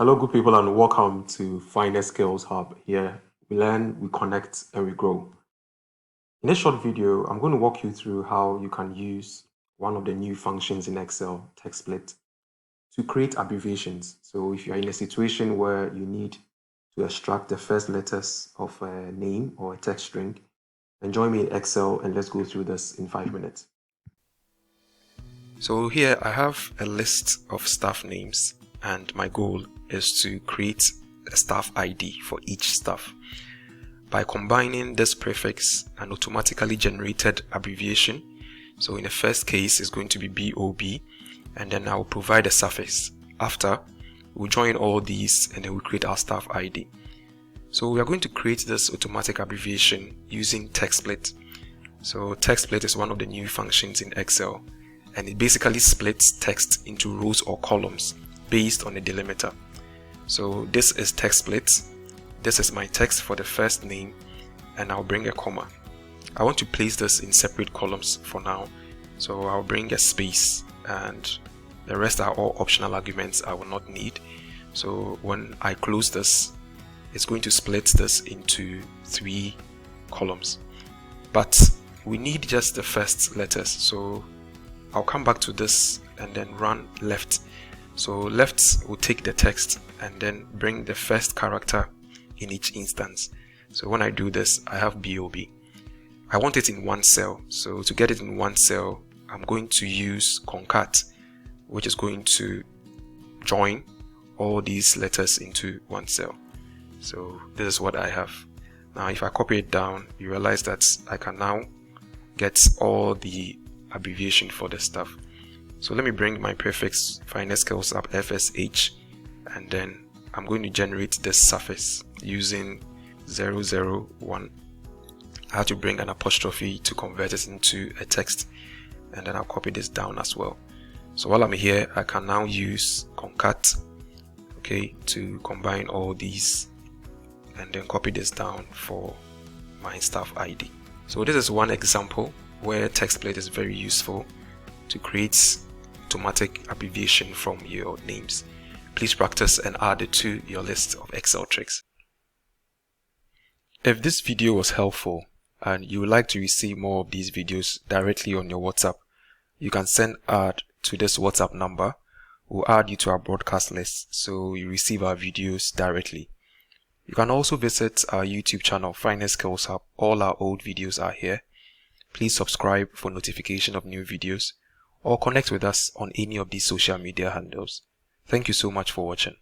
Hello, good people, and welcome to Finest Skills Hub. Here we learn, we connect, and we grow. In this short video, I'm going to walk you through how you can use one of the new functions in Excel, Textsplit, to create abbreviations. So if you're in a situation where you need to extract the first letters of a name or a text string, then join me in Excel and let's go through this in 5 minutes. So here I have a list of staff names, and my goal is to create a staff ID for each staff. By combining this prefix and automatically generated abbreviation, so in the first case it's going to be BOB, and then I'll provide a suffix. After, we'll join all these and then we'll create our staff ID. So we are going to create this automatic abbreviation using Textsplit. So Textsplit is one of the new functions in Excel, and it basically splits text into rows or columns based on a delimiter. So this is Textsplit. This is my text for the first name, and I'll bring a comma. I want to place this in separate columns for now, so I'll bring a space, and the rest are all optional arguments I will not need. So when I close this, it's going to split this into 3 columns, but we need just the first letters, so I'll come back to this and then run left. So left will take the text and then bring the first character in each instance. So when I do this, I have BOB. I want it in one cell. So to get it in one cell, I'm going to use concat, which is going to join all these letters into one cell. So this is what I have. Now if I copy it down, you realize that I can now get all the abbreviation for the stuff. So let me bring my prefix Finest Skills up FSH, and then I'm going to generate this suffix using 001. I have to bring an apostrophe to convert it into a text, and then I'll copy this down as well. So while I'm here, I can now use concat, to combine all these and then copy this down for my staff ID. So this is one example where Textsplit is very useful to create automatic abbreviation from your names. Please practice and add it to your list of Excel tricks. If this video was helpful and you would like to receive more of these videos directly on your WhatsApp, you can send ad to this WhatsApp number. We'll add you to our broadcast list so you receive our videos directly. You can also visit our YouTube channel, Finest Skills Hub. All our old videos are here. Please subscribe for notification of new videos, or connect with us on any of these social media handles. Thank you so much for watching.